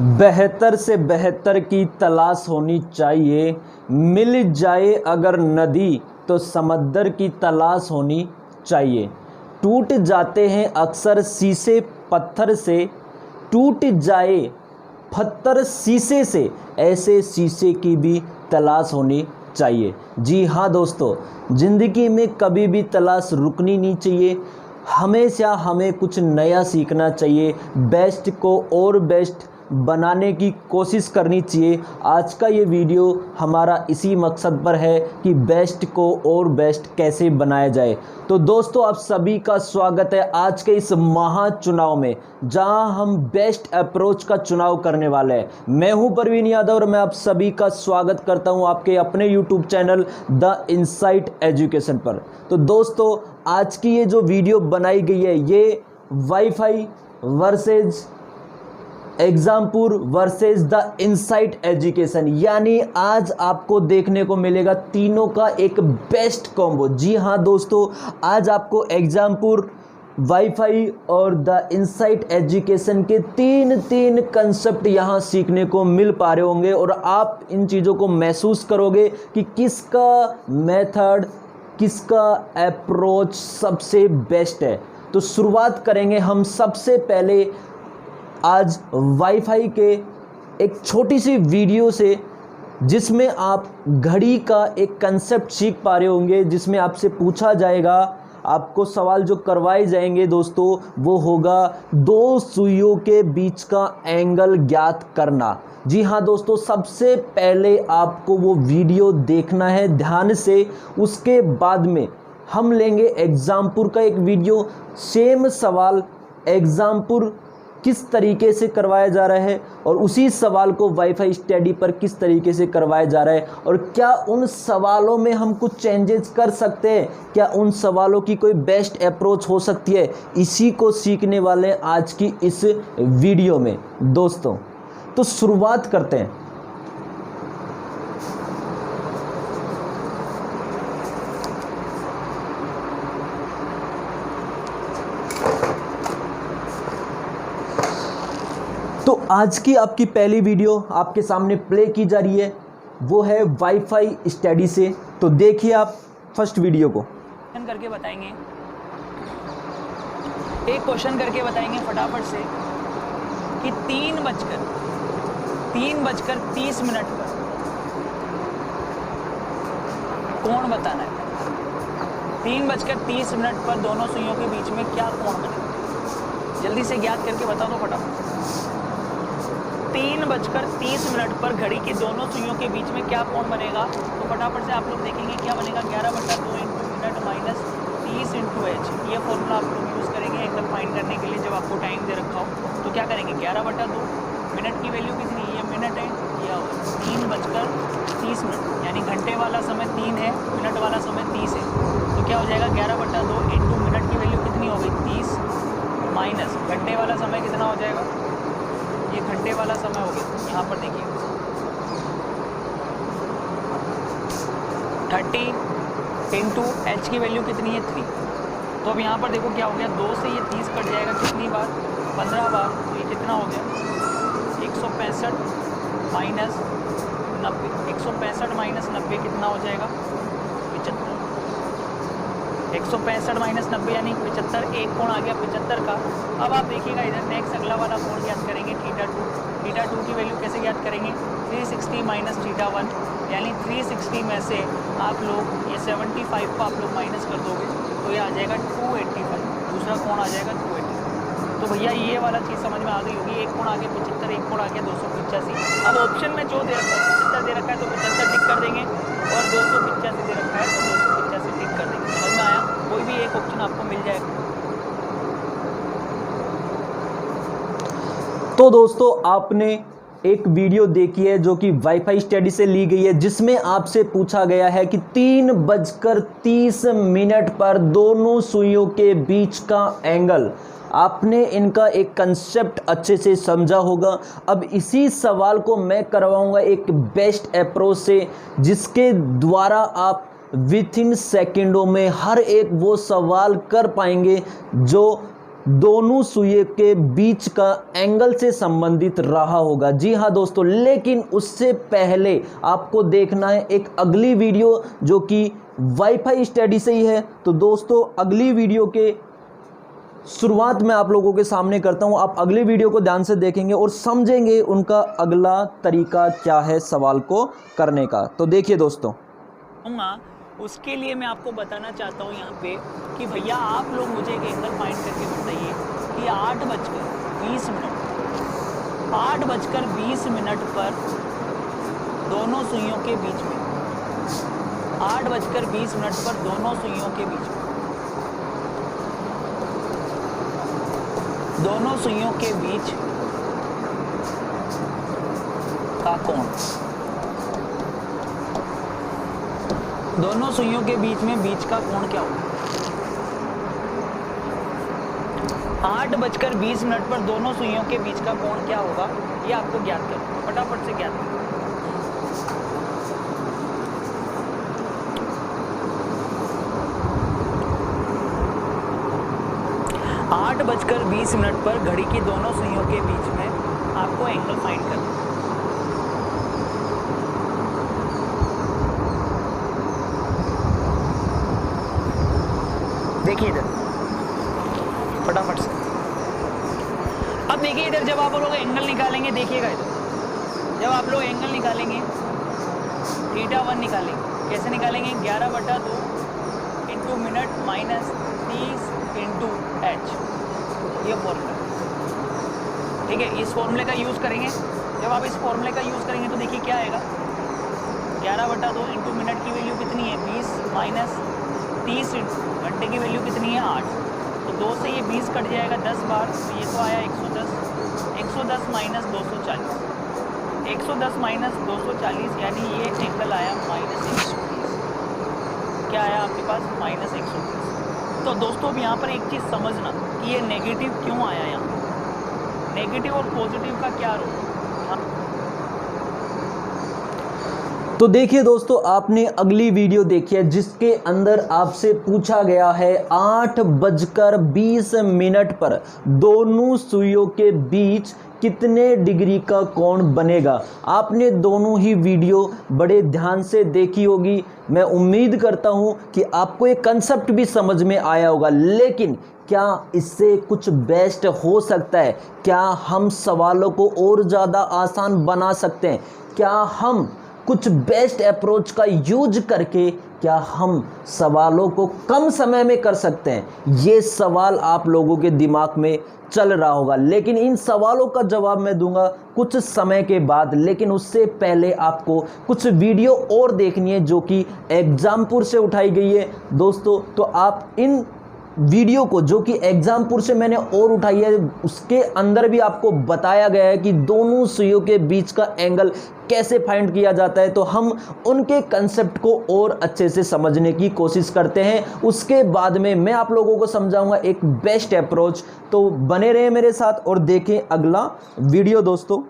बेहतर से बेहतर की तलाश होनी चाहिए। मिल जाए अगर नदी तो समंदर की तलाश होनी चाहिए। टूट जाते हैं अक्सर शीशे पत्थर से, टूट जाए पत्थर शीशे से, ऐसे शीशे की भी तलाश होनी चाहिए। जी हाँ दोस्तों, ज़िंदगी में कभी भी तलाश रुकनी नहीं चाहिए। हमेशा हमें कुछ नया सीखना चाहिए, बेस्ट को और बेस्ट बनाने की कोशिश करनी चाहिए। आज का ये वीडियो हमारा इसी मकसद पर है कि बेस्ट को और बेस्ट कैसे बनाया जाए। तो दोस्तों, आप सभी का स्वागत है आज के इस महाचुनाव में, जहां हम बेस्ट अप्रोच का चुनाव करने वाले हैं। मैं हूं परवीन यादव और मैं आप सभी का स्वागत करता हूं आपके अपने YouTube channel the insight education पर। तो दोस्तों, आज की ये जो वीडियो बनाई गई है, ये wifi versus Exampur versus the insight education, यानी आज आपको देखने को मिलेगा तीनों का एक बेस्ट कॉम्बो। जी हाँ दोस्तों, आज आपको एग्जामपुर, वाईफाई और द इनसाइट एजुकेशन के तीन कंसेप्ट यहाँ सीखने को मिल पा रहे होंगे और आप इन चीज़ों को महसूस करोगे कि किसका मेथड, किसका अप्रोच सबसे बेस्ट है। तो शुरुआत करेंगे हम सबसे पहले आज वाईफाई के एक छोटी सी वीडियो से, जिसमें आप घड़ी का एक कंसेप्ट सीख पा रहे होंगे, जिसमें आपसे पूछा जाएगा, आपको सवाल जो करवाए जाएंगे दोस्तों, वो होगा दो सुइयों के बीच का एंगल ज्ञात करना। जी हाँ दोस्तों, सबसे पहले आपको वो वीडियो देखना है ध्यान से। उसके बाद में हम लेंगे एग्जामपुर का एक वीडियो, सेम सवाल एग्जामपुर किस तरीके से करवाया जा रहा है और उसी सवाल को वाईफाई स्टडी पर किस तरीके से करवाया जा रहा है, और क्या उन सवालों में हम कुछ चेंजेस कर सकते हैं, क्या उन सवालों की कोई बेस्ट अप्रोच हो सकती है। इसी को सीखने वाले हैं आज की इस वीडियो में दोस्तों। तो शुरुआत करते हैं। तो आज की आपकी पहली वीडियो आपके सामने प्ले की जा रही है, वो है वाईफाई स्टडी से। तो देखिए आप फर्स्ट वीडियो को। क्वेश्चन करके बताएंगे, एक क्वेश्चन करके बताएंगे फटाफट से कि 3:30 पर कोण बताना है। 3:30 पर दोनों सुइयों के बीच में क्या कोण बनेगा, जल्दी से ज्ञात करके बता दो फटाफट। 3:30 पर घड़ी की दोनों सुइयों के बीच में क्या कोण बनेगा, तो फटाफट से आप लोग देखेंगे क्या बनेगा। 11/2 मिनट माइनस 30 × h। ये फॉर्मूला आप लोग यूज़ करेंगे एंगल फाइंड करने के लिए जब आपको टाइम दे रखा हो। तो क्या करेंगे, 11/2 मिनट की वैल्यू कितनी है, ये मिनट है, या 3:30 यानी घंटे वाला समय 3 है, मिनट वाला समय 30 है। तो क्या हो जाएगा, 11/2 इंटू मिनट की वैल्यू कितनी हो गई 30 माइनस घंटे वाला समय कितना हो जाएगा, ये घंटे वाला समय हो गया। यहाँ पर देखिए 30 इंटू एच की वैल्यू कितनी है 3। तो अब यहाँ पर देखो क्या हो गया, 2 से ये 30 कट जाएगा कितनी बार, 15 बार। तो ये कितना हो गया 165 माइनस 90। 165 माइनस 90 कितना हो जाएगा 75। 165 माइनस 90 यानी 75। एक कोण आ गया 75 का। अब आप देखिएगा इधर नेक्स्ट अगला वाला कोण ज्ञात करेंगे θ2। θ2 की वैल्यू कैसे ज्ञात करेंगे, 360 माइनस θ1, यानी 360 में से आप लोग ये 75 को आप लोग माइनस कर दोगे तो ये आ जाएगा 285। दूसरा कोण आ जाएगा 285। तो भैया ये वाला चीज़ समझ में आ गई होगी। एक कोण आ गया 75, एक कोण आ गया 285। अब ऑप्शन में जो दे रखा है 75 दे रखा है तो 75 टिक कर देंगे, और 285 दे रखा है तो 285 टिक कर देंगे। समझ में आया, कोई भी एक ऑप्शन आपको मिल जाएगा। तो दोस्तों, आपने एक वीडियो देखी है जो कि वाईफाई स्टडी से ली गई है, जिसमें आपसे पूछा गया है कि 3:30 पर दोनों सुइयों के बीच का एंगल। आपने इनका एक कंसेप्ट अच्छे से समझा होगा। अब इसी सवाल को मैं करवाऊंगा एक बेस्ट अप्रोच से, जिसके द्वारा आप विथ इन सेकेंडों में हर एक वो सवाल कर पाएंगे जो दोनों सुइयों के बीच का एंगल से संबंधित रहा होगा। जी हाँ दोस्तों, लेकिन उससे पहले आपको देखना है एक अगली वीडियो जो कि वाईफाई स्टडी से ही है। तो दोस्तों अगली वीडियो के शुरुआत में आप लोगों के सामने करता हूं, आप अगली वीडियो को ध्यान से देखेंगे और समझेंगे उनका अगला तरीका क्या है सवाल को करने का। तो देखिए दोस्तों, उसके लिए मैं आपको बताना चाहता हूँ यहाँ पे कि भैया आप लोग मुझे एक एंगल फाइंड करके बताइए कि 8:20 पर दोनों सुइयों के बीच में 8:20 पर दोनों सुइयों के बीच में दोनों सुइयों के बीच का कोण, दोनों सुइयों के बीच में बीच का कोण क्या होगा? 8:20 पर दोनों सुइयों के बीच का कोण क्या होगा, ये आपको ज्ञात करना, फटाफट से ज्ञात करना। आठ बजकर 20 मिनट पर घड़ी की दोनों सुइयों के बीच में आपको एंगल फाइंड करना है। देखिए इधर फटाफट से, अब देखिए इधर जब आप लोग एंगल निकालेंगे, देखिएगा इधर जब आप लोग एंगल निकालेंगे θ1 निकालेंगे, कैसे निकालेंगे? 11/2 into minute minus 30 into h, ये फॉर्मूला, ठीक है। इस फॉर्मूले का यूज़ करेंगे। जब आप इस फॉर्मूले का यूज़ करेंगे तो देखिए क्या आएगा, 11/2 इंटू मिनट की वैल्यू कितनी है 20 माइनस 30 घंटे की वैल्यू कितनी है 8, तो 2 से ये 20 कट जाएगा 10 बार, तो ये तो आया 110, 110 माइनस 240, 110 माइनस 240 यानी ये एंगल आया -130। क्या आया आपके पास? -130। तो दोस्तों अब यहाँ पर एक चीज़ समझना कि ये नेगेटिव क्यों आया, यहाँ नेगेटिव और पॉजिटिव का क्या रोल? तो देखिए दोस्तों, आपने अगली वीडियो देखी है जिसके अंदर आपसे पूछा गया है 8:20 पर दोनों सुइयों के बीच कितने डिग्री का कोण बनेगा। आपने दोनों ही वीडियो बड़े ध्यान से देखी होगी। मैं उम्मीद करता हूं कि आपको एक कंसेप्ट भी समझ में आया होगा, लेकिन क्या इससे कुछ बेस्ट हो सकता है? क्या हम सवालों को और ज़्यादा आसान बना सकते हैं? क्या हम कुछ बेस्ट अप्रोच का यूज करके क्या हम सवालों को कम समय में कर सकते हैं? ये सवाल आप लोगों के दिमाग में चल रहा होगा, लेकिन इन सवालों का जवाब मैं दूंगा कुछ समय के बाद। लेकिन उससे पहले आपको कुछ वीडियो और देखनी है जो कि एग्जामपुर से उठाई गई है दोस्तों। तो आप इन वीडियो को जो कि एग्जामपुर से मैंने और उठाई है, उसके अंदर भी आपको बताया गया है कि दोनों सुइयों के बीच का एंगल कैसे फाइंड किया जाता है। तो हम उनके कंसेप्ट को और अच्छे से समझने की कोशिश करते हैं। उसके बाद में मैं आप लोगों को समझाऊंगा एक बेस्ट अप्रोच। तो बने रहे मेरे साथ और देखें अगला वीडियो दोस्तों।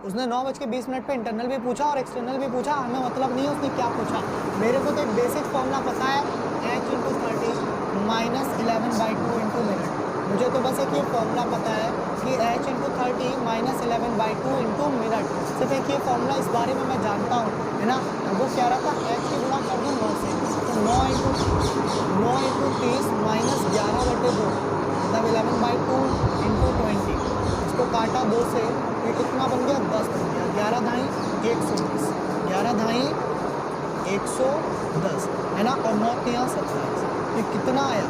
उसने 9:20 पे इंटरनल भी पूछा और एक्सटर्नल भी पूछा, हमें मतलब नहीं है उसने क्या पूछा। मेरे को तो एक बेसिक फॉर्मूला पता है, h × 30 -11/2 इंटू मिनट। मुझे तो बस एक ये फॉर्मूला पता है कि h × 30 -11/2 इंटू मिनट। सिर्फ एक ये फॉर्मूला इस बारे में मैं जानता हूँ, है ना। वो कह रहा था h की गुणा कर दूँ 9 से, तो 9 × 30 -11/2 मतलब 11/2 इंटू 20। इसको काटा 2 से, ये कितना बन गया? 10 बन गया। 11 धाई 120, 11 धाई 110, है ना। और 9 यहाँ 27, ये कितना आया?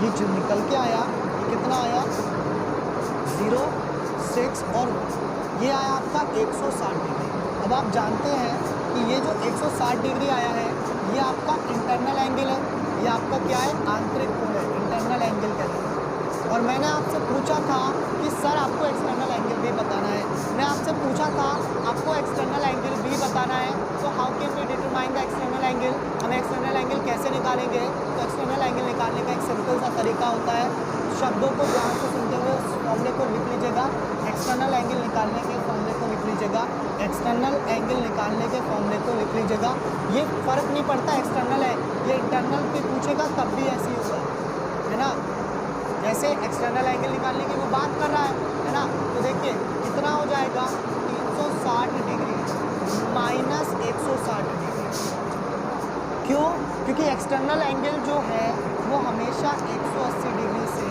ये जो निकल के आया ये कितना आया? 0, 6 और ये आया आपका 160 डिग्री। अब आप जानते हैं कि ये जो 160 डिग्री आया है ये आपका इंटरनल एंगल है, ये आपका क्या है? आंतरिक कोण है, इंटरनल एंगल कहते हैं। और मैंने आपसे पूछा था कि सर आपको एक्सटर्नल एंगल भी बताना है। मैं आपसे पूछा था आपको एक्सटर्नल एंगल भी बताना है, तो how can we determine the external angle? हम एक्सटर्नल एंगल कैसे निकालेंगे? तो एक्सटर्नल एंगल निकालने का एक सिंपल सा तरीका होता है। शब्दों को ध्यान से सुनते हुए उस फॉर्मूले को लिख लीजिएगा। एक्सटर्नल एंगल निकालने के फॉर्मूले को लिख लीजिएगा। एक्सटर्नल एंगल निकालने के फॉर्मूले को लिख लीजिएगा। ये फ़र्क नहीं पड़ता एक्सटर्नल है, ये इंटरनल भी पूछेगा तब भी ऐसे ही होगा, है ना। जैसे एक्सटर्नल एंगल निकालने की वो बात कर रहा है ना। तो देखिए कितना हो जाएगा 360 डिग्री माइनस 160 डिग्री। क्यों? क्योंकि एक्सटर्नल एंगल जो है वो हमेशा 180 डिग्री से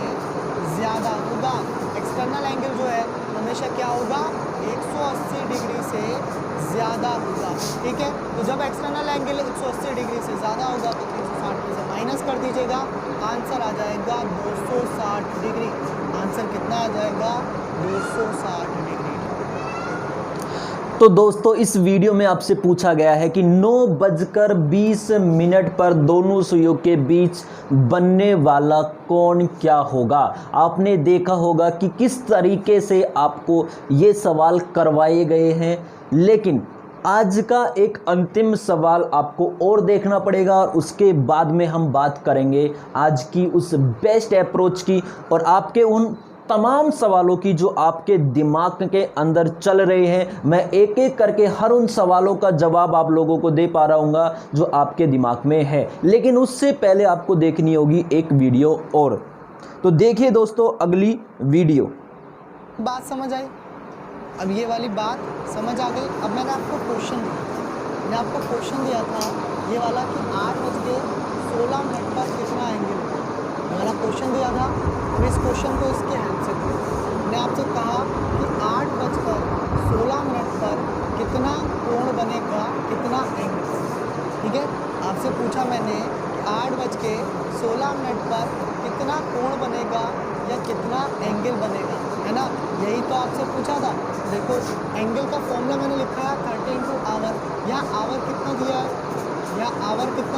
ज़्यादा होगा। एक्सटर्नल एंगल जो है हमेशा क्या होगा? 180 डिग्री से ज़्यादा होगा। ठीक है, तो जब एक्सटर्नल एंगल 180 डिग्री से ज़्यादा होगा तो 360 में से माइनस कर दीजिएगा, आंसर आ जाएगा 260 डिग्री। आंसर कितना आ जाएगा? 260 डिग्री। तो दोस्तों इस वीडियो में आपसे पूछा गया है कि 9:20 पर दोनों सुइयों के बीच बनने वाला कोण क्या होगा। आपने देखा होगा कि किस तरीके से आपको ये सवाल करवाए गए हैं, लेकिन आज का एक अंतिम सवाल आपको और देखना पड़ेगा और उसके बाद में हम बात करेंगे आज की उस बेस्ट अप्रोच की और आपके उन तमाम सवालों की जो आपके दिमाग के अंदर चल रहे हैं। मैं एक एक करके हर उन सवालों का जवाब आप लोगों को दे पा रहा हूँ जो आपके दिमाग में है, लेकिन उससे पहले आपको देखनी होगी एक वीडियो और। तो देखिए दोस्तों अगली वीडियो। बात समझ आई? अब ये वाली बात समझ आ गई। अब मैंने आपको क्वेश्चन दिया था ये वाला कि 8:16 पर कितना एंगल होगा। ये वाला क्वेश्चन दिया था। अब इस क्वेश्चन को इसके हेल्प से करो। मैंने आपसे कहा कि 8:16 पर कितना कोण बनेगा, कितना एंगल। ठीक है, आपसे पूछा मैंने कि 8:16 पर कितना कोण बनेगा या कितना एंगल बनेगा, है ना। यही तो आपसे पूछा था। देखो एंगल का फॉर्मूला मैंने लिखा है 30 × आवर। यहाँ आवर कितना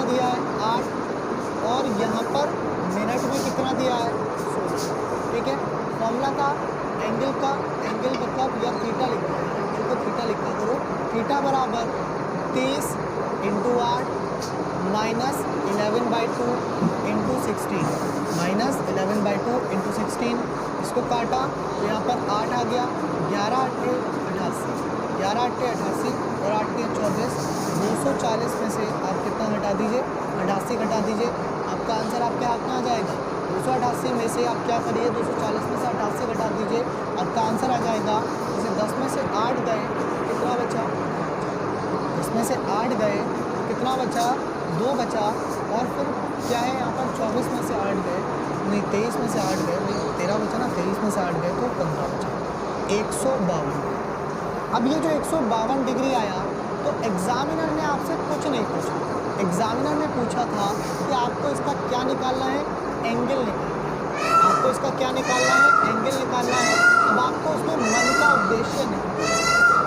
दिया है, 8 और यहाँ पर मिनट में कितना दिया है 16। ठीक है, फॉर्मूला था एंगल का, एंगल मतलब या थीटा लिखा है, एंगल को थीटा लिखा करो। थीटा बराबर 30 × 8 माइनस 11/2 × 16 माइनस 11/2 × 16। इसको काटा तो यहाँ पर 8 आ गया। 11 × 8 = 88 और 8 × 24। 240 में से आप कितना घटा दीजिए? 88 घटा दीजिए। आपका आंसर आपके हाथ में आ जाएगा। 288 में से आप क्या करिए? 240 में से 88 घटा दीजिए, आपका आंसर आ जाएगा। जैसे 10 में से 8 गए कितना बचा? 10 में से 8 गए कितना बचा? 2 बचा। और फिर क्या है यहाँ पर 24 में से 8 गए, नहीं 23 में से 8 गए, 13 बचा ना, 23 में से 8 गए तो 15 बचा। 152। अब ये जो 152 डिग्री आया तो एग्जामिनर ने आपसे कुछ नहीं पूछा। एग्जामिनर ने पूछा था कि आपको इसका क्या निकालना है? एंगल निकालना है। आपको इसका क्या निकालना है? एंगल निकालना है। अब आपको उसके मन का उद्देश्य नहीं,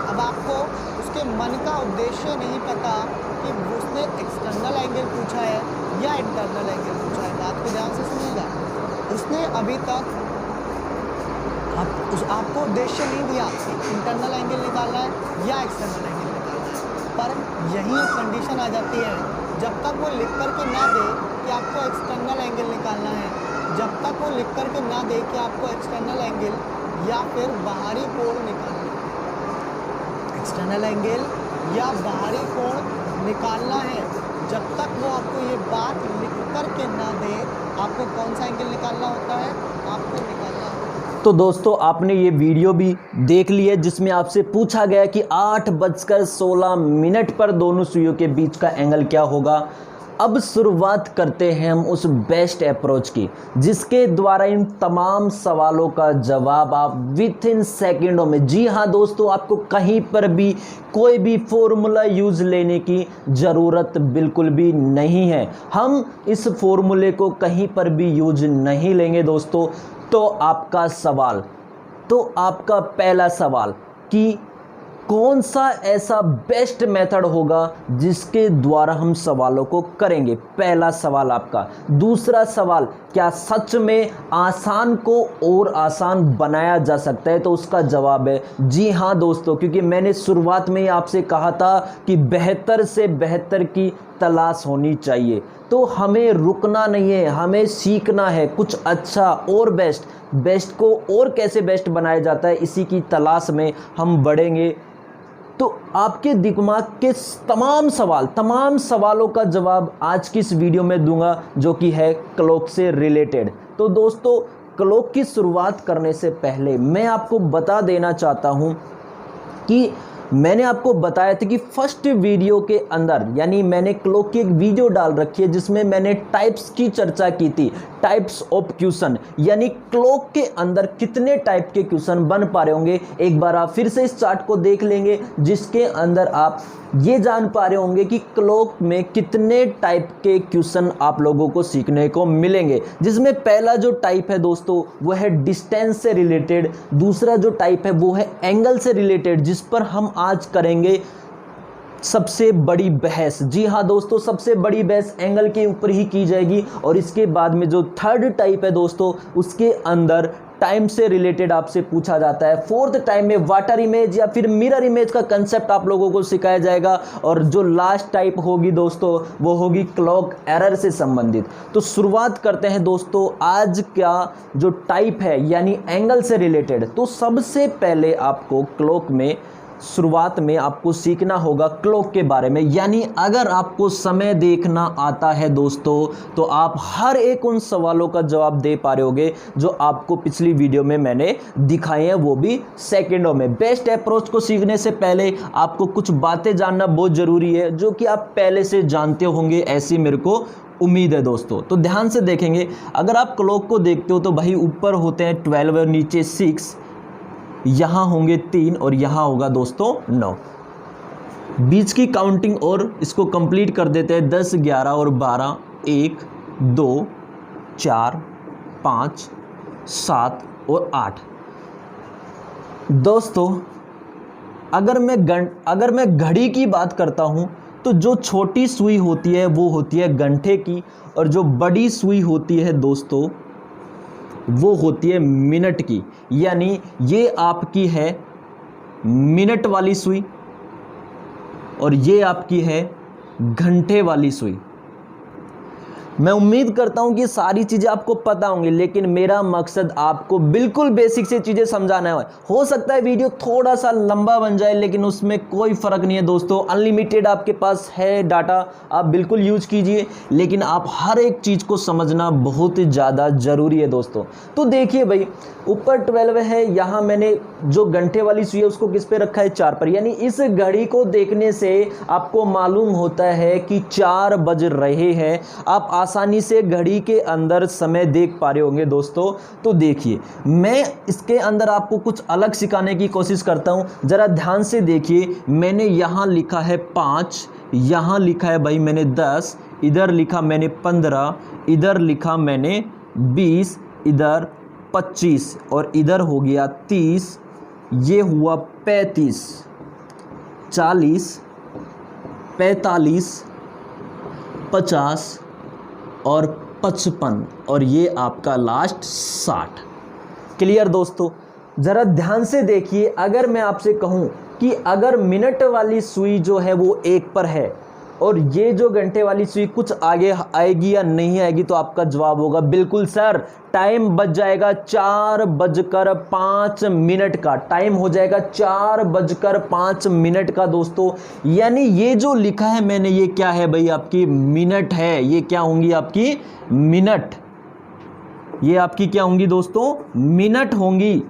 अब आपको उसके मन का उद्देश्य नहीं पता कि उसने एक्सटर्नल एंगल पूछा है या इंटरनल एंगल पूछा है। बात को ध्यान से सुनिएगा। उसने अभी तक आपको उद्देश्य नहीं दिया कि इंटरनल एंगल निकालना है या एक्सटर्नल एंगल निकालना है, पर यही एक कंडीशन आ जाती है। जब तक वो लिख करके ना दे कि आपको एक्सटर्नल एंगल निकालना है, जब तक वो लिख करके ना दे कि आपको एक्सटर्नल एंगल या फिर बाहरी कोण निकालना है, एक्सटर्नल एंगल या बाहरी कोण निकालना है, जब तक वो आपको ये बात लिख करके ना दे, आपको कौन सा एंगल निकालना होता है? आपको निकालना होता है। तो दोस्तों आपने ये वीडियो भी देख ली है जिसमें आपसे पूछा गया कि 8:16 पर दोनों सुइयों के बीच का एंगल क्या होगा। अब शुरुआत करते हैं हम उस बेस्ट अप्रोच की जिसके द्वारा इन तमाम सवालों का जवाब आप विथ इन सेकेंडों में, जी हाँ दोस्तों, आपको कहीं पर भी कोई भी फॉर्मूला यूज़ लेने की ज़रूरत बिल्कुल भी नहीं है। हम इस फॉर्मूले को कहीं पर भी यूज नहीं लेंगे दोस्तों। तो आपका पहला सवाल कि कौन सा ऐसा बेस्ट मेथड होगा जिसके द्वारा हम सवालों को करेंगे, पहला सवाल आपका। दूसरा सवाल, क्या सच में आसान को और आसान बनाया जा सकता है? तो उसका जवाब है जी हाँ दोस्तों, क्योंकि मैंने शुरुआत में ही आपसे कहा था कि बेहतर से बेहतर की तलाश होनी चाहिए। तो हमें रुकना नहीं है, हमें सीखना है कुछ अच्छा और बेस्ट को और कैसे बेस्ट बनाया जाता है, इसी की तलाश में हम बढ़ेंगे। तो आपके दिमाग के तमाम सवालों का जवाब आज की इस वीडियो में दूंगा जो कि है क्लॉक से रिलेटेड। तो दोस्तों क्लॉक की शुरुआत करने से पहले मैं आपको बता देना चाहता हूं कि मैंने आपको बताया था कि फर्स्ट वीडियो के अंदर, यानी मैंने क्लॉक की एक वीडियो डाल रखी है जिसमें मैंने टाइप्स की चर्चा की थी, टाइप्स ऑफ क्वेश्चन, यानी क्लॉक के अंदर कितने टाइप के क्वेश्चन बन पा रहे होंगे। एक बार आप फिर से इस चार्ट को देख लेंगे जिसके अंदर आप ये जान पा रहे होंगे कि क्लॉक में कितने टाइप के क्वेश्चन आप लोगों को सीखने को मिलेंगे। जिसमें पहला जो टाइप है दोस्तों वो है डिस्टेंस से रिलेटेड, दूसरा जो टाइप है वो है एंगल से रिलेटेड, जिस पर हम आज करेंगे सबसे बड़ी बहस। जी हाँ दोस्तों, सबसे बड़ी बहस एंगल के ऊपर ही की जाएगी। और इसके बाद में जो थर्ड टाइप है दोस्तों, उसके अंदर टाइम से रिलेटेड आपसे पूछा जाता है। फोर्थ टाइम में वाटर इमेज या फिर मिरर इमेज का कंसेप्ट आप लोगों को सिखाया जाएगा। और जो लास्ट टाइप होगी दोस्तों वो होगी क्लॉक एरर से संबंधित। तो शुरुआत करते हैं दोस्तों आज का जो टाइप है यानी एंगल से रिलेटेड। तो सबसे पहले आपको क्लॉक में शुरुआत में आपको सीखना होगा क्लॉक के बारे में। यानी अगर आपको समय देखना आता है दोस्तों तो आप हर एक उन सवालों का जवाब दे पा रहे होगे जो आपको पिछली वीडियो में मैंने दिखाए हैं, वो भी सेकंडों में। बेस्ट अप्रोच को सीखने से पहले आपको कुछ बातें जानना बहुत ज़रूरी है जो कि आप पहले से जानते होंगे, ऐसी मेरे को उम्मीद है दोस्तों। तो ध्यान से देखेंगे, अगर आप क्लॉक को देखते हो तो भाई ऊपर होते हैं 12 और नीचे 6, यहाँ होंगे 3 और यहाँ होगा दोस्तों 9। बीच की काउंटिंग और इसको कंप्लीट कर देते हैं 10, 11 और 12, 1, 2, 4, 5, 7 और 8। दोस्तों अगर मैं घड़ी की बात करता हूँ तो जो छोटी सुई होती है वो होती है घंटे की, और जो बड़ी सुई होती है दोस्तों वो होती है मिनट की। यानी ये आपकी है मिनट वाली सुई और ये आपकी है घंटे वाली सुई। मैं उम्मीद करता हूं कि सारी चीज़ें आपको पता होंगी, लेकिन मेरा मकसद आपको बिल्कुल बेसिक से चीज़ें समझाना है। हो सकता है वीडियो थोड़ा सा लंबा बन जाए, लेकिन उसमें कोई फ़र्क नहीं है दोस्तों। अनलिमिटेड आपके पास है डाटा, आप बिल्कुल यूज कीजिए, लेकिन आप हर एक चीज़ को समझना बहुत ज़्यादा ज़रूरी है दोस्तों। तो देखिए भाई, ऊपर 12 है, यहाँ मैंने जो घंटे वाली सुई है उसको किस पे रखा है, 4 पर। यानी इस घड़ी को देखने से आपको मालूम होता है कि 4 बज रहे हैं। आप आसानी से घड़ी के अंदर समय देख पा रहे होंगे दोस्तों। तो देखिए, मैं इसके अंदर आपको कुछ अलग सिखाने की कोशिश करता हूं। जरा ध्यान से देखिए, मैंने यहाँ लिखा है 5, यहाँ लिखा है भाई मैंने 10, इधर लिखा मैंने 15, इधर लिखा मैंने 20, इधर 25 और इधर हो गया 30, ये हुआ 35, 40, 45, 50 और 55 और ये आपका लास्ट 60। क्लियर दोस्तों? ज़रा ध्यान से देखिए, अगर मैं आपसे कहूं कि अगर मिनट वाली सुई जो है वो 1 पर है और ये जो घंटे वाली सुई कुछ आगे आएगी या नहीं आएगी, तो आपका जवाब होगा बिल्कुल सर, टाइम बच जाएगा 4:05 का। टाइम हो जाएगा 4:05 का दोस्तों। यानी ये जो लिखा है मैंने, ये क्या है भाई, आपकी मिनट है। ये क्या होंगी आपकी मिनट, ये आपकी क्या होंगी दोस्तों, मिनट होंगी।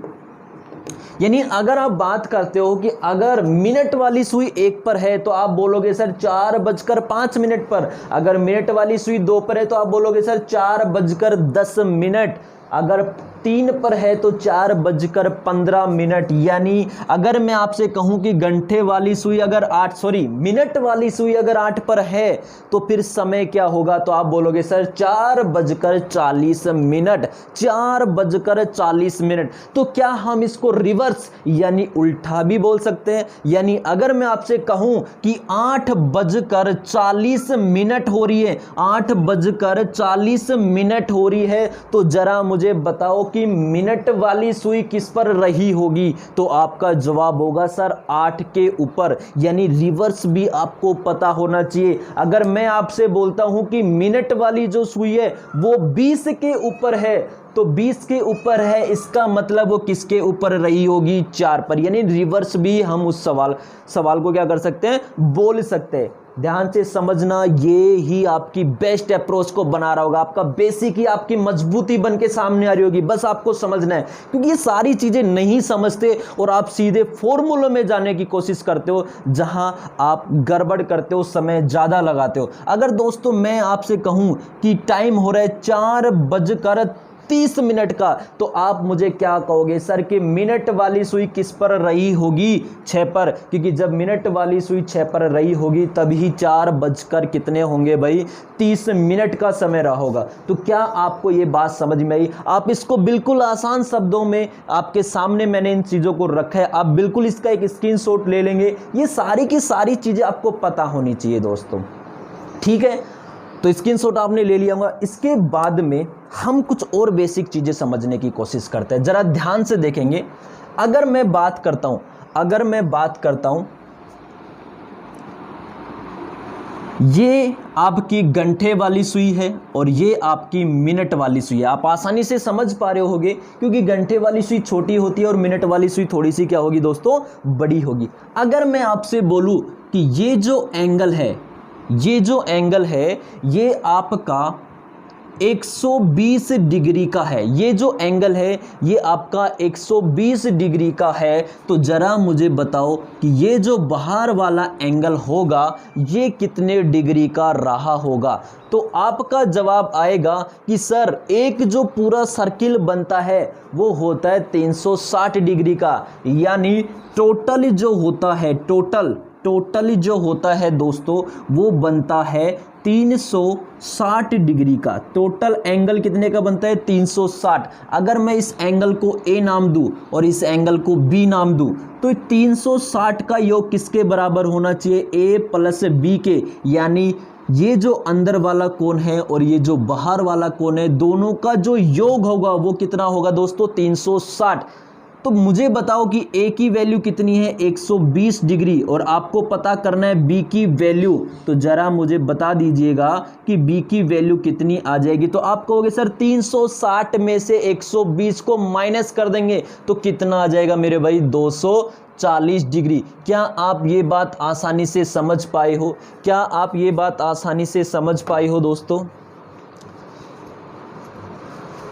यानी अगर आप बात करते हो कि अगर मिनट वाली सुई 1 पर है तो आप बोलोगे सर 4:05 पर। अगर मिनट वाली सुई 2 पर है तो आप बोलोगे सर 4:10। अगर 3 पर है तो 4:15। यानी अगर मैं आपसे कहूं कि घंटे वाली सुई अगर मिनट वाली सुई अगर 8 पर है तो फिर समय क्या होगा, तो आप बोलोगे सर 4:40। 4:40। तो क्या हम इसको रिवर्स यानी उल्टा भी बोल सकते हैं? यानी अगर मैं आपसे कहूं कि 8:40 हो रही है, 8:40 हो रही है, तो जरा मुझे बताओ कि मिनट वाली सुई किस पर रही होगी, तो आपका जवाब होगा सर 8 के ऊपर। यानी रिवर्स भी आपको पता होना चाहिए। अगर मैं आपसे बोलता हूं कि मिनट वाली जो सुई है वो 20 के ऊपर है, तो 20 के ऊपर है, इसका मतलब वो किसके ऊपर रही होगी, 4 पर। यानी रिवर्स भी हम उस सवाल को क्या कर सकते हैं, बोल सकते हैं। ध्यान से समझना, ये ही आपकी बेस्ट अप्रोच को बना रहा होगा, आपका बेसिक ही आपकी मजबूती बन के सामने आ रही होगी। बस आपको समझना है, क्योंकि ये सारी चीजें नहीं समझते और आप सीधे फॉर्मूलों में जाने की कोशिश करते हो, जहां आप गड़बड़ करते हो, समय ज्यादा लगाते हो। अगर दोस्तों मैं आपसे कहूं कि टाइम हो रहा है 4:30 का, तो आप मुझे क्या कहोगे, सर कि मिनट वाली सुई किस पर रही होगी, 6 पर, क्योंकि जब मिनट वाली सुई 6 पर रही होगी तभी 4 कितने होंगे भाई, 30 मिनट का समय रहा होगा। तो क्या आपको ये बात समझ में आई? आप इसको बिल्कुल आसान शब्दों में, आपके सामने मैंने इन चीज़ों को रखा है, आप बिल्कुल इसका एक स्क्रीनशॉट ले लेंगे। ये सारी की सारी चीज़ें आपको पता होनी चाहिए दोस्तों, ठीक है? तो स्क्रीनशॉट आपने ले लिया होगा। इसके बाद में हम कुछ और बेसिक चीज़ें समझने की कोशिश करते हैं, ज़रा ध्यान से देखेंगे। अगर मैं बात करता हूं ये आपकी घंटे वाली सुई है और ये आपकी मिनट वाली सुई है। आप आसानी से समझ पा रहे होगे, क्योंकि घंटे वाली सुई छोटी होती है और मिनट वाली सुई थोड़ी सी क्या होगी दोस्तों, बड़ी होगी। अगर मैं आपसे बोलूं कि ये जो एंगल है ये आपका 120 डिग्री का है, ये जो एंगल है ये आपका 120 डिग्री का है, तो जरा मुझे बताओ कि ये जो बाहर वाला एंगल होगा ये कितने डिग्री का रहा होगा। तो आपका जवाब आएगा कि सर एक जो पूरा सर्किल बनता है वो होता है 360 डिग्री का, यानी टोटल जो होता है दोस्तों वो बनता है 360 डिग्री का। टोटल एंगल कितने का बनता है, 360। अगर मैं इस एंगल को A नाम दूं और इस एंगल को B नाम दूं, तो 360 का योग किसके बराबर होना चाहिए, A प्लस B के, यानी ये जो अंदर वाला कोण है और ये जो बाहर वाला कोण है, दोनों का जो योग होगा वो कितना होगा दोस्तों, 360। तो मुझे बताओ कि A की वैल्यू कितनी है, 120 डिग्री, और आपको पता करना है B की वैल्यू। तो जरा मुझे बता दीजिएगा कि B की वैल्यू कितनी आ जाएगी। तो आप कहोगे सर 360 में से 120 को माइनस कर देंगे तो कितना आ जाएगा मेरे भाई, 240 डिग्री। क्या आप ये बात आसानी से समझ पाए हो दोस्तों?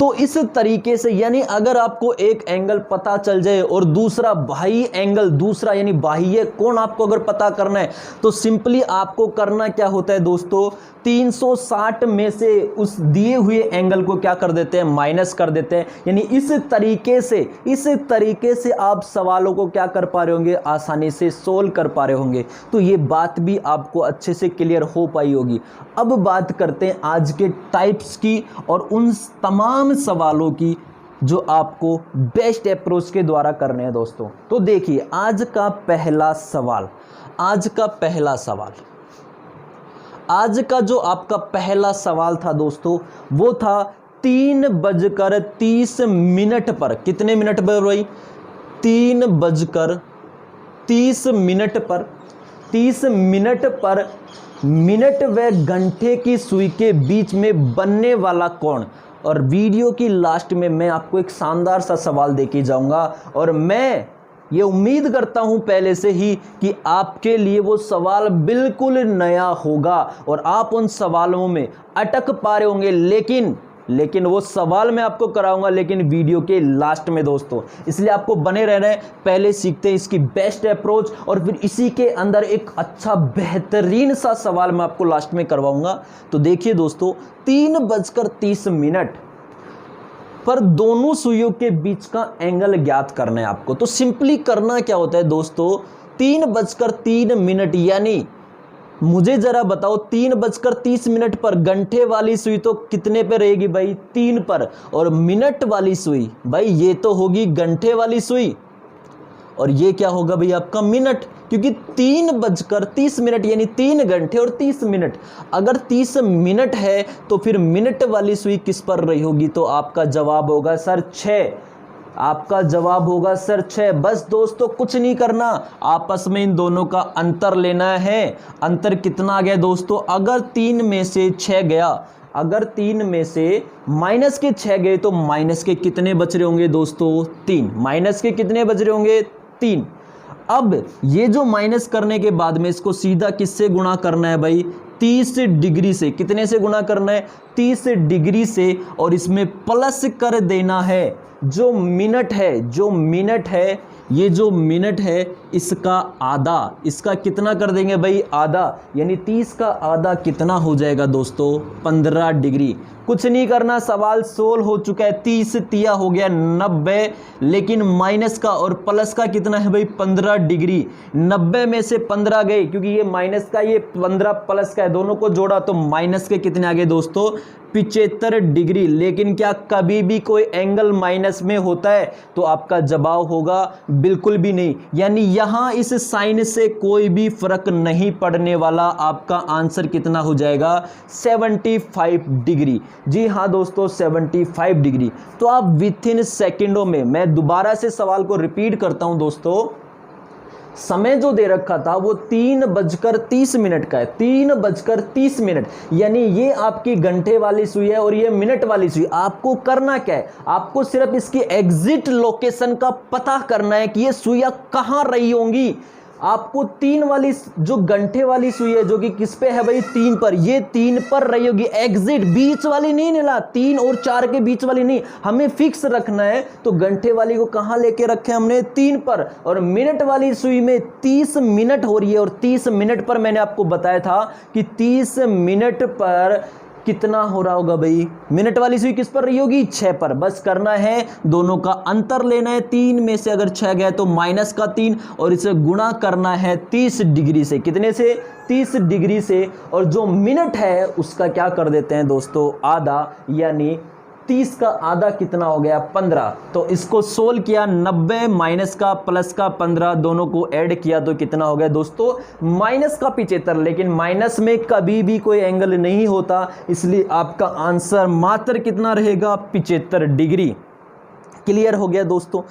तो इस तरीके से, यानी अगर आपको एक एंगल पता चल जाए और दूसरा बाह्य एंगल, दूसरा यानी बाह्य कोण आपको अगर पता करना है, तो सिंपली आपको करना क्या होता है दोस्तों, 360 में से उस दिए हुए एंगल को क्या कर देते हैं, माइनस कर देते हैं। यानी इस तरीके से आप सवालों को क्या कर पा रहे होंगे, आसानी से सोल्व कर पा रहे होंगे। तो ये बात भी आपको अच्छे से क्लियर हो पाई होगी। अब बात करते हैं आज के टाइप्स की और उन तमाम सवालों की जो आपको बेस्ट अप्रोच के द्वारा करने हैं दोस्तों। तो देखिए आज का जो आपका पहला सवाल था दोस्तों, वो था 3:30 पर। कितने मिनट पर भाई, 3:30 पर। 30 मिनट पर मिनट व घंटे की सुई के बीच में बनने वाला कोण। और वीडियो की लास्ट में मैं आपको एक शानदार सा सवाल देके जाऊंगा, और मैं ये उम्मीद करता हूं पहले से ही कि आपके लिए वो सवाल बिल्कुल नया होगा और आप उन सवालों में अटक पा रहे होंगे। लेकिन वो सवाल मैं आपको कराऊंगा, लेकिन वीडियो के लास्ट में दोस्तों। इसलिए आपको बने रहना है। पहले सीखते हैं इसकी बेस्ट अप्रोच और फिर इसी के अंदर एक अच्छा बेहतरीन सा सवाल मैं आपको लास्ट में करवाऊंगा। तो देखिए दोस्तों, 3:30 पर दोनों सुइयों के बीच का एंगल ज्ञात करना है आपको। तो सिंपली करना क्या होता है दोस्तों, 3:03, यानी मुझे जरा बताओ 3:30 पर घंटे वाली सुई तो कितने पे रहेगी भाई, 3 पर, और मिनट वाली सुई भाई ये तो होगी घंटे वाली सुई, और ये क्या होगा भाई आपका मिनट, क्योंकि 3:30 यानी 3 घंटे और 30 मिनट। अगर 30 मिनट है तो फिर मिनट वाली सुई किस पर रही होगी, तो आपका जवाब होगा सर 6। आपका जवाब होगा सर 6। बस दोस्तों कुछ नहीं करना, आपस में इन दोनों का अंतर लेना है। अंतर कितना आ गया दोस्तों, अगर 3 में से 6 गया, अगर 3 में से माइनस के 6 गए तो माइनस के कितने बच रहे होंगे दोस्तों, 3। माइनस के कितने बच रहे होंगे, 3। अब ये जो माइनस करने के बाद में इसको सीधा किससे गुणा करना है भाई, 30 डिग्री से। कितने से गुणा करना है, 30 डिग्री से, और इसमें प्लस कर देना है जो मिनट है, ये जो मिनट है इसका आधा, इसका कितना कर देंगे भाई, आधा, यानी 30 का आधा कितना हो जाएगा दोस्तों, 15 डिग्री। कुछ नहीं करना, सवाल सोल्व हो चुका है। 30 तिया हो गया 90, लेकिन माइनस का और प्लस का कितना है भाई, 15 डिग्री। 90 में से 15 गए, क्योंकि ये माइनस का, ये 15 प्लस का है, दोनों को जोड़ा तो माइनस के कितने आ गए दोस्तों, 75 डिग्री। लेकिन क्या कभी भी कोई एंगल माइनस में होता है तो आपका जवाब होगा बिल्कुल भी नहीं, यानी यहां इस साइन से कोई भी फर्क नहीं पड़ने वाला। आपका आंसर कितना हो जाएगा, 75 डिग्री। जी हां दोस्तों, 75 डिग्री। तो आप विथ इन सेकेंडों में, मैं दोबारा से सवाल को रिपीट करता हूं दोस्तों, समय जो दे रखा था वो 3:30 का है, 3:30, यानी ये आपकी घंटे वाली सुई है और ये मिनट वाली सुई। आपको करना क्या है, आपको सिर्फ इसकी एग्जिट लोकेशन का पता करना है कि ये सुइयां कहां रही होंगी। आपको 3 वाली जो घंटे वाली सुई है, जो कि किस पे है भाई, 3 पर, ये 3 पर रही होगी। एग्जिट बीच वाली नहीं निला, 3 और 4 के बीच वाली नहीं, हमें फिक्स रखना है। तो घंटे वाली को कहां लेके रखे हमने, 3 पर। और मिनट वाली सुई में 30 मिनट हो रही है, और 30 मिनट पर मैंने आपको बताया था कि 30 मिनट पर कितना हो रहा होगा भाई, मिनट वाली सुई किस पर रही होगी, 6 पर। बस करना है, दोनों का अंतर लेना है। 3 में से अगर 6 गया तो माइनस का 3, और इसे गुणा करना है 30 डिग्री से। कितने से, 30 डिग्री से। और जो मिनट है उसका क्या कर देते हैं दोस्तों, आधा, यानी 30 का आधा कितना हो गया, 15। तो इसको सोल्व किया, 90 माइनस का प्लस का 15, दोनों को ऐड किया तो कितना हो गया दोस्तों, माइनस का 75। लेकिन माइनस में कभी भी कोई एंगल नहीं होता, इसलिए आपका आंसर मात्र कितना रहेगा, 75 डिग्री। क्लियर हो गया दोस्तों।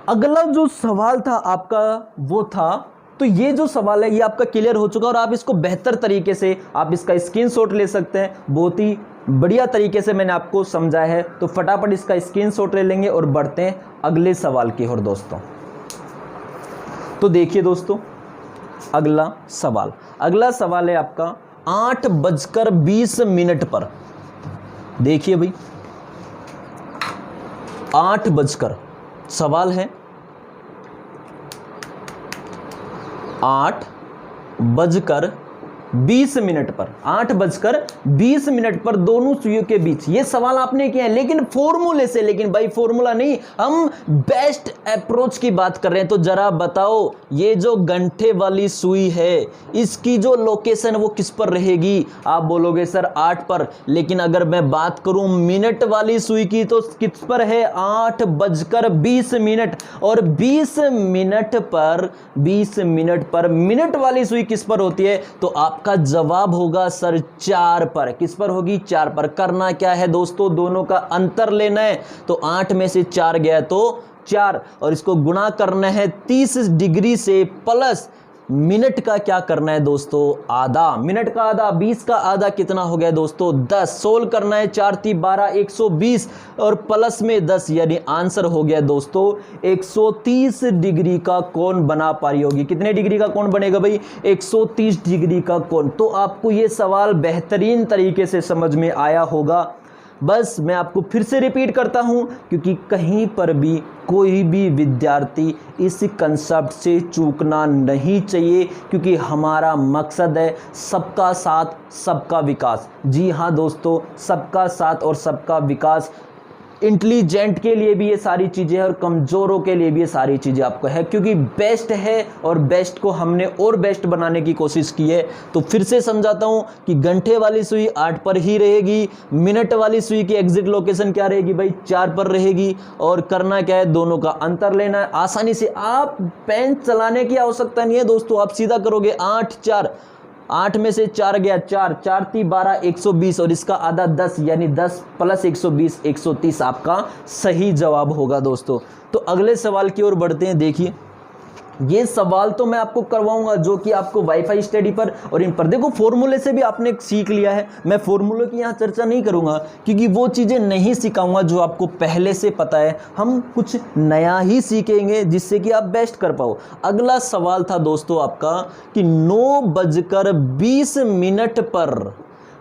अगला जो सवाल था आपका वो था, तो ये जो सवाल है ये आपका क्लियर हो चुका, और आप इसको बेहतर तरीके से आप इसका स्क्रीनशॉट ले सकते हैं। बहुत ही बढ़िया तरीके से मैंने आपको समझाया है, तो फटाफट इसका स्क्रीनशॉट ले लेंगे और बढ़ते हैं अगले सवाल की ओर दोस्तों। तो देखिए दोस्तों, अगला सवाल है आपका 8:20 पर। देखिए भाई, 8 बजकर, सवाल है 8:20 पर, 8:20 पर दोनों सुइयों के बीच। ये सवाल आपने किया है, लेकिन फॉर्मूले से, लेकिन भाई फॉर्मूला नहीं, हम बेस्ट अप्रोच की बात कर रहे हैं। तो जरा बताओ, ये जो घंटे वाली सुई है इसकी जो लोकेशन वो किस पर रहेगी। आप बोलोगे सर 8 पर, लेकिन अगर मैं बात करूं मिनट वाली सुई की तो किस पर है, 8:20, और 20 मिनट पर मिनट वाली सुई किस पर होती है। तो आपका जवाब होगा सर 4 पर। किस पर होगी, 4 पर। करना क्या है दोस्तों, दोनों का अंतर लेना है। तो 8 में से 4 गया तो 4, और इसको गुणा करना है 30 डिग्री से, प्लस मिनट का क्या करना है दोस्तों, आधा। मिनट का आधा, 20 का आधा कितना हो गया दोस्तों, 10। सोल्व करना है, 4 3 12, 120, और प्लस में 10, यानी आंसर हो गया दोस्तों 130 डिग्री का कोण बना पा रही होगी। कितने डिग्री का कोण बनेगा भाई, 130 डिग्री का कोण। तो आपको ये सवाल बेहतरीन तरीके से समझ में आया होगा। बस मैं आपको फिर से रिपीट करता हूं, क्योंकि कहीं पर भी कोई भी विद्यार्थी इस कंसेप्ट से चूकना नहीं चाहिए, क्योंकि हमारा मकसद है सबका साथ सबका विकास। जी हाँ दोस्तों, सबका साथ और सबका विकास। इंटेलिजेंट के लिए भी ये सारी चीज़ें हैं और कमज़ोरों के लिए भी ये सारी चीज़ें आपको है, क्योंकि बेस्ट है और बेस्ट को हमने और बेस्ट बनाने की कोशिश की है। तो फिर से समझाता हूँ कि घंटे वाली सुई 8 पर ही रहेगी, मिनट वाली सुई की एग्जिट लोकेशन क्या रहेगी भाई, 4 पर रहेगी। और करना क्या है, दोनों का अंतर लेना है। आसानी से, आप पेन चलाने की आवश्यकता नहीं है दोस्तों, आप सीधा करोगे 8 4, 8 में से 4 गया 4, 4 3 12, 120, और इसका आधा 10, यानी 10 प्लस 120, 130 आपका सही जवाब होगा दोस्तों। तो अगले सवाल की ओर बढ़ते हैं। देखिए ये सवाल तो मैं आपको करवाऊंगा जो कि आपको वाईफाई स्टडी पर और इन पर। देखो फॉर्मूले से भी आपने सीख लिया है, मैं फॉर्मूले की यहाँ चर्चा नहीं करूंगा क्योंकि वो चीज़ें नहीं सिखाऊंगा जो आपको पहले से पता है। हम कुछ नया ही सीखेंगे जिससे कि आप बेस्ट कर पाओ। अगला सवाल था दोस्तों आपका कि 9:20 पर